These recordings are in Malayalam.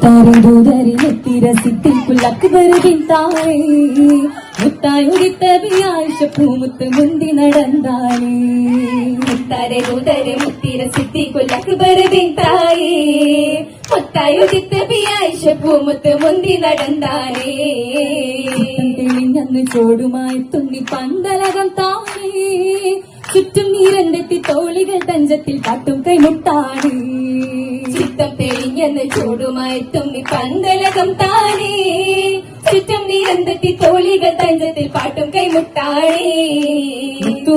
മുത്താരി രസിത്തിൽക്കുള്ള അക്ബർ ബിന്താനേ മുത്തായുരിത്ത ബിയായിഷ പൂമുത്ത് മുന്തി നടന്നാനേ മുത്താരെ മുത്തിരസിത്തിൽക്കുള്ള അക്ബർ ബിന്തായേ മുത്തായുരിത്ത ബിയായിഷ പൂമുത്ത് മുന്തി നടന്നാനേ തെളിഞ്ഞന്ന് ചോടുമായി തുന്നി പന്തലകം താനേ ചുറ്റും നീരന്തെത്തി തോളികൾ തഞ്ചത്തിൽ പാട്ടും കൈമുട്ടാണ് ചിത്തം തെളിഞ്ഞെന്ന് ചൂടുമായി തുമ്മി പന്തലകം താനേ ചുറ്റും നീരന്തെത്തി തോളികൾ തഞ്ചത്തിൽ പാട്ടും കൈമുട്ടാണേ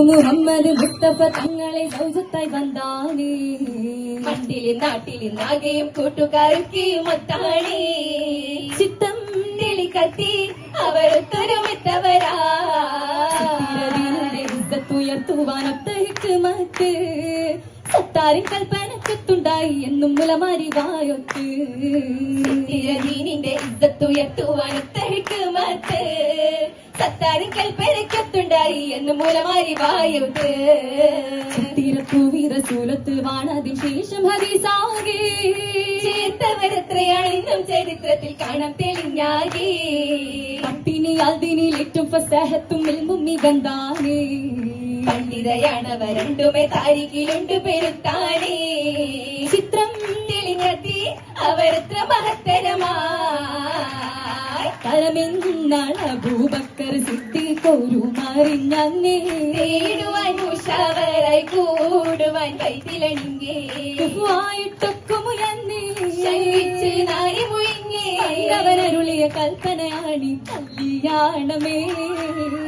മുഹമ്മദ് മുസ്തഫ തങ്ങളെ സൗജത്തായി വന്നാനേ മണ്ടിലും നാട്ടിലും നാഗയും കൂട്ടുകാർക്ക് മൊത്താണേ ചിത്തം തെളിക്കത്തി അവരൊത്തൊരുമെത്തവരാ ഉയർത്തുവാനൊത്ത് സത്താരിൻ കൽപ്പനക്കത്തുണ്ടായി എന്നും മുലമാരി വായൊത്ത് ദീനിന്റെ ഇസ്സത്തുയർത്തുവാനൊത്ത് സത്താരിൻ കൽപ്പനക്കത്തുണ്ടായി എന്നും മുലമാരി വായൊത്ത് തീരത്തൂവീറസൂലത്ത് വാണതിന് ശേഷം ഹദീസാകെ ചേർത്തവരെത്രയാണ് ഇന്നും ചരിത്രത്തിൽ കാണാൻ തെളിഞ്ഞാകെ പട്ടിണിയാൽ ദിനിൽ ഏറ്റവും ഫസഹത്തും ഇൽമും മികന്താനേ പണ്ഡിതയാണവ രണ്ടുമേ താരിഖിലുണ്ട് പെരുത്താനേ ചിത്രം തെളിഞ്ഞത്തി അവരത്ര മഹത്തരമായി കലമെന്നാണ് അബൂബക്കർ സിദ്ദീഖൊരു മറിഞ്ഞേ തേടുവാൻ ഉഷാവരായി കൂടുവാൻ വൈത്തിലണിങ്ങേ ായിട്ടൊക്കുമുയന്നേ ശയിച്ച് നായി മുയങ്ങേ അവനരുളിയ കൽപ്പനയാണ് കല്യാണമേ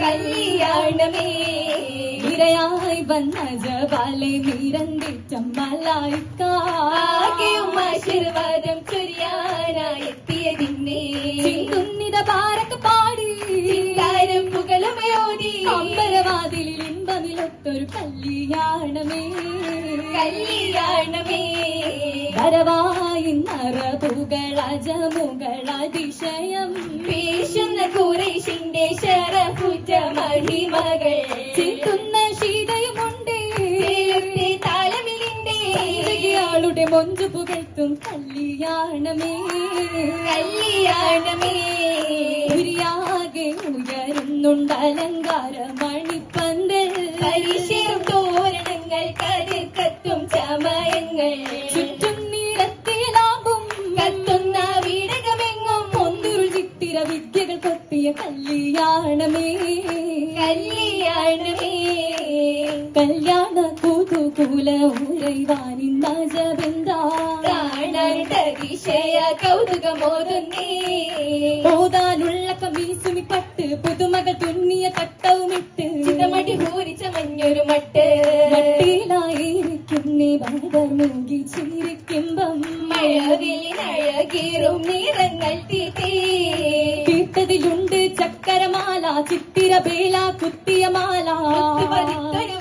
കല്യാണമേ ഇരയായി വന്ന ജവാലെ നിരന്തി ചമ്മലായിക്കാകെയും ആശീർവാദം ചൊരിയാനായി എത്തിയതിന്നെ ചിന്തുന്നിത പാരക്ക് പാടി ചിന്താരം പുകളുമയോതി അമ്പലവാതിലിൽ ഇമ്പമിലൊത്തൊരു കല്യാണമേ കല്യാണമേ വരവായി നറപുകളജമുകളതിശയം വീശുന്ന കുറേശിന്റെ ശരഭുജ മഹിമകൾ ചിന്തുന്ന ശീതയുമുണ്ട് താലമിലിന്റെ ആളുടെ മൊഞ്ചു പുകഴ്ത്തും കല്യാണമേ കല്യാണമേ ഉരിയാകെ ഉയരുന്നുണ്ട് അലങ്കാര മണിപ്പന്തൽ പരിശേറും തോരണങ്ങൾ കതിർക്കത്തും ചമയങ്ങൾ ചുറ്റും നീളത്തിലാകും കത്തുന്ന വീടകമെങ്ങും ഒന്നുരുൾ ചിത്തിര വിദ്യകൾ കൊത്തിയ കല്യാണമേ കല്യാണമേ കല്യാണ കുതൂകൂല ഉറൈവാനിന്ദാജബന്ധാ കാണാനിടവിഷയ കൗതുകമോതുന്നേ ഓതാനുള്ള കമീസുമി പട്ട് പുതുമകൾ തുന്നിയ തട്ടവുമിട്ട് ചിതമടി പൂരിച്ച മഞ്ഞൊരു മട്ട് മട്ടിലായിരിക്കുന്നേ വടർമുകി ചിരിക്കുമ്പം മഴവിലിനഴകീറും നിറങ്ങൾ തീർത്തേ കേട്ടതിലുണ്ട് ചക്കരമാല ചിത്തിരവേല കുത്തിയ മാല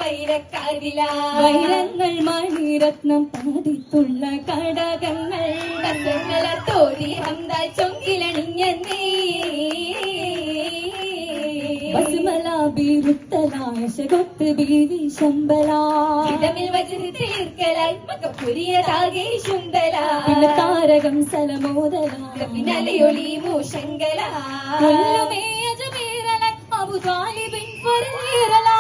വൈരക്കാരില വൈരങ്ങൾ മണിരത്നം പാതിത്തുള്ള കടകങ്ങൾ തോരി ഹംദ ചൊങ്കിലണിഞ്ഞേ ബസ്മല ബീരുത്തലായ ശകൊത്ത് ബീവി ശമ്പലാ ഇടമിൽ വജ്ര തീർക്കലായി മകപുരിയതാകെ ശുംബല പിന്നെ താരകം സലമോദല പിന്നലയൊളി മൂഷങ്കല കൊല്ലുമേ അജമീരലായി അബു താലിബിൻ പുറീരലാ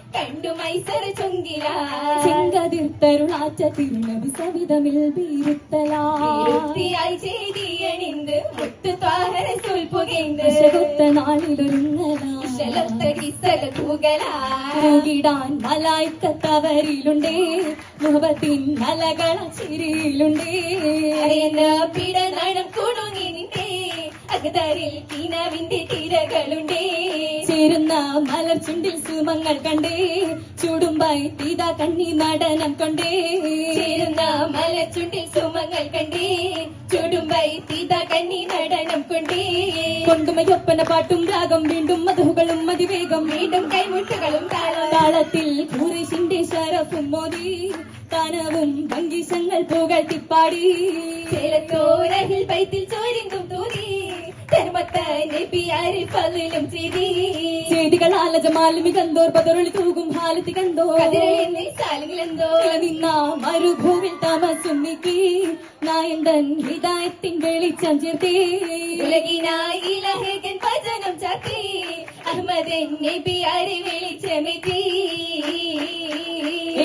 കണ്ടു മൈസര ചൊങ്കിലായി ചെങ്കതിർത്തരുളാച്ച തിരുനബി സവിധമിൽ ബീരുത്തലായി ചെയ്തിയണിന്ത് മുത്തു ത്വാഹര സുൽപുകേന്ദ് ശകുത്ത നാളിലൊരുങ്ങലാത്ത കിസ്സക തൂകലായിടാൻ മലായിക്കത്തവരിലുണ്ടേ മുഹബത്തിൻ മലകള ചിരിയിലുണ്ടേ പിട നണം കുണുങ്ങി നിന്നേ അകതരിൽ കിനാവിന്റെ തിരകളുണ്ടേ ചേരുന്ന മലർ ചുണ്ടിൽ സുമങ്ങൾ കണ്ടേ ചൂടുമ്പായി തീതാ കണ്ണി നടനം കൊണ്ടേ ചേരുന്ന മലർ ചുണ്ടിൽ സുമങ്ങൾ കണ്ടേ ചൂടുമ്പായി തീതാ കണ്ണി നടനം കൊണ്ടേ കൊണ്ടുമയൊപ്പന പാട്ടും രാഗം വീണ്ടും മധുകളും മതിവേഗം വീണ്ടും കൈമുട്ടുകളും താളത്തിൽ ഖുറൈശിന്റെ ശരഫും മോദി താനവും ഭംഗീശങ്ങൾ പുകഴ്ത്തിപ്പാടി ചേലത്തോരഹിൽ പൈത്തിൽ ചോരിങ്കും തൂരി ധർമ്മത്ത നബി അരിഫലിലും ചിരി ചെയ്തികളാല ജമാൽ മികന്തോർ പതറുളി തൂകും ഹാലത്തി കണ്ടോ കതിരേന്നി സാലിലെന്തോ നിന്ന മരുഭൂവിൽ താമസുന്നിക്ക് നായന്തൻ ഹിദായത്തിൻ വെളിച്ചം ചേർത്തി ഉലകിനായി ഇലഹകൻ ഭജനം ചാത്തി അഹമ്മദൻ നബി അരി വെളിച്ചമെത്തി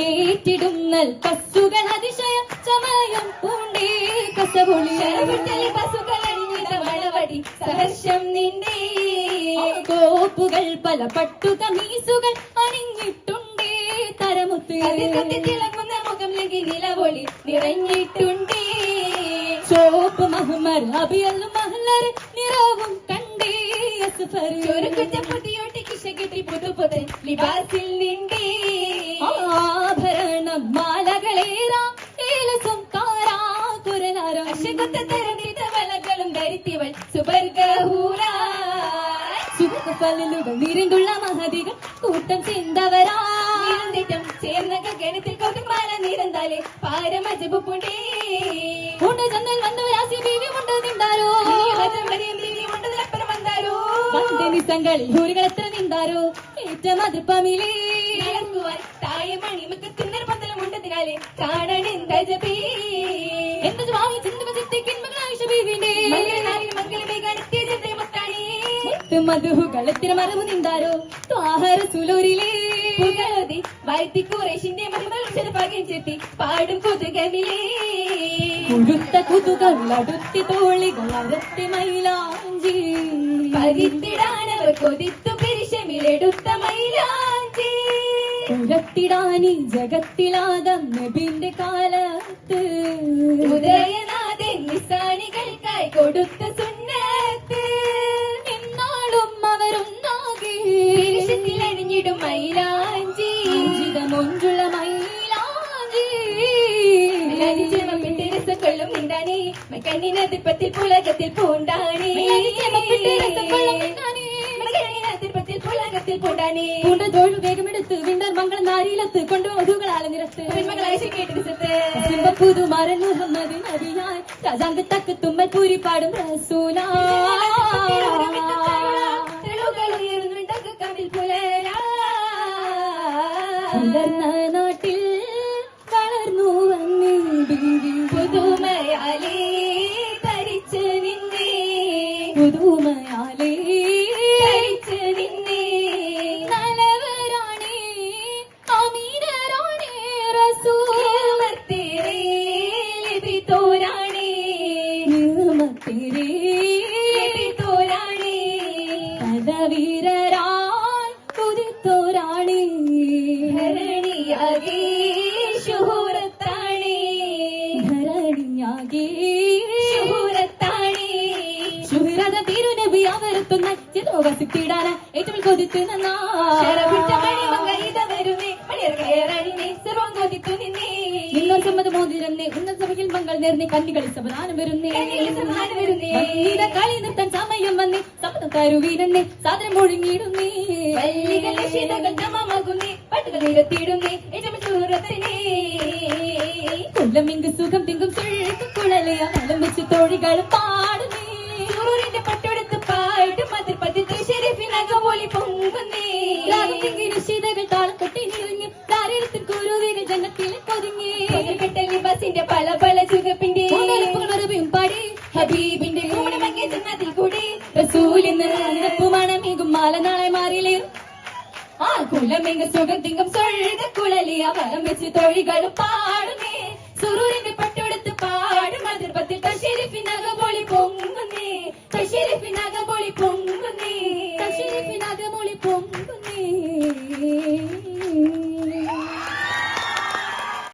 ഏറ്റിടുന്നൽ കസുകൾ അതിശയ ചമയം പൂണ്ടേ കസപൊളി പസുകൾ അണിഞ്ഞിത മണവടി സഹർഷം നിന്റെ കോപ്പുകൾ പല പട്ടു കമീസുകൾ അണിഞ്ഞിട്ടുണ്ടേ തരമുത്ത് തിളങ്ങുന്ന മുഖം ലഗി നിലവൊളി നിറഞ്ഞിട്ടുണ്ടേ ചോപ്പ് മഹ്മർ അബിയല്ലും മഹ്ലർ നിറവും കണ്ടേ പുതിയോട്ടി കിശ കെട്ടി പുതുപുതൻ ലിബാസിൽ നിന്റെ ആഭരണം മാലകളേറാ ഏലസും കാരാ കുരനാരം അശകൊത്ത തരനിത വളകളും ധരിത്തിവൾ സുബർഗഹൂറ സുഖപ്പല്ലുകൾ നിരണ്ടുള്ള മഹതികൾ കൂട്ടം ചിന്തവരാ ചേർന്ന ഗണത്തിൽ കൊതുമാല നിരന്താലേ പാരമജബുണ്ടേ ഉണ്ട് ജന്നൽ വന്നു യാസി ബീവി ഉണ്ട് നിന്താരോ അപ്പുറം വന്നാരോ വന്ദ നിസങ്ങളിൽ ഹൂരികൾ എത്ര നിന്താരോ ഏറ്റവും അതിർപ്പമിലേ തായമണി മുഖത്തിൽ നിർബന്ധം ഉണ്ടതിനാലേ കാണണെന്ത ജപേ എന്ത് വാങ്ങി ചിന്തമസിത്തേക്കിൻ മകളായിഷ ബീവിന്റെ മംഗളമേ ഗണത്തിയ ജപമത്താണേ മധുഹുകൾ എത്ര മറവ് നിന്താരോ ത്വാഹര സുലൂരിലേ വൈത്തി കുറേശിന്റെ മഹിമകൾ ചെറുപ്പാകം ചെത്തി പാടും കൊതുകമിലേ കുഴുത്ത കുതുകൾ അടുത്തി തോളികൾ അരത്തി മൈലാഞ്ചി പരിത്തിടാനവർ കൊതിത്തു പെരിശമിലെടുത്ത മൈലാഞ്ചി ഉരത്തിടാനി ജഗത്തിലാദം നബിന്റെ കാലത്ത് ഉദയനാഥൻ നിസാനികൾക്കായി കൊടുത്ത സുന്നത്ത് എന്നാളും അവരൊന്നാകെ അണിഞ്ഞിടും മൈലാഞ്ചി മൊഞ്ചുള്ള മൈലാഞ്ചി രസക്കൊള്ളും നിന്താനേ കണ്ണിനതിപ്പത്തിൽ പുളകത്തിൽ പൂണ്ടാനേ അതിർപ്പത്തിൽ പുളകത്തിൽ പൂണ്ടാനേ പൂണ്ട ജോഴു വേഗമെടുത്ത് വിണ്ടർ മംഗളം നാരിയിലത്ത് കൊണ്ട് മധുകളാല നിരത്ത് പെൺമകളായി കേട്ടിട്ട് പുതു മറന്നു മുഹമ്മദ് നബിയായി രാജാങ്ക് തക്ക് തുമ്മൽ പൂരി പാടും റസൂലാ ഉയർന്ന നാട്ടിൽ വളർന്നു വന്നേ ബീവി പുതുമയാലേ ധരിച്ച് നിന്നേ പുതുമയാലേ ധരിച്ച് നിന്നേ നല്ലവരാണേ അമീനരാണേ റസൂലേ തോരാണേ നിയമത്തിരേ തോരാണേ പദവീരരായി കുതിത്തോരാണേ ധരണിയാകെ ശുഹൂറത്താണേ ധരണിയാകെ ശുഹൂറത്താണേ ശുഹ്രത തിരുനബി അവരത്തുന്ന ചിതോകസിട്ടിടാന ഏറ്റവും കൊതിത്ത് നന്നാ നിങ്ങൾ സമ്മത മോതിരന്നേ ഉന്നത സഭയിൽ മംഗൾ നേർന്നേ കണ്ണികളി സമാധാനം വരുന്നേ കളി നിർത്താൻ സമയം വന്നേ സമ്മതം തരുവീരന്നേ സാധനം ഒഴുങ്ങിയിടുന്നേ കൊല്ലമിങ്ക് സുഖം തിങ്കും കുഴലയ വലം വെച്ച് തോഴികൾ പാടുന്നേ പട്ടെടുത്ത് പാട്ട് മതിർപ്പത്തി ഷെരീഫിനകമൊലി പൊങ്ങുന്നേ ശീതകൾ താളക്കൊട്ടി നിറഞ്ഞ് താരത്തിൽ കുരുവികൾ ജനത്തിൽ കൊതുങ്ങി ബസിന്റെ പല പല ചുകപ്പിന്റെ പാടി ഹബീബിന്റെ കൂടമങ്ങി ചെന്നതിൽ കൂടി റസൂലിന്ന് മണമേകും മാല നാളെ മാറിയില്ലേ ആ കുലമെങ്ക സുഖം തിങ്കം സൊഴുക കുഴലിയ വലം വെച്ച് തൊഴികളും പാടുന്നേ സുറൂരിന്റെ പട്ടെടുത്ത് പാടും അതിർപ്പത്തിൽ തഷെരീഫിനകമൊളി പൊങ്ങുന്നേ തഷെരീഫിനകമൊളി പൊങ്ങുന്നേ തഷെരീഫിനകമൊളി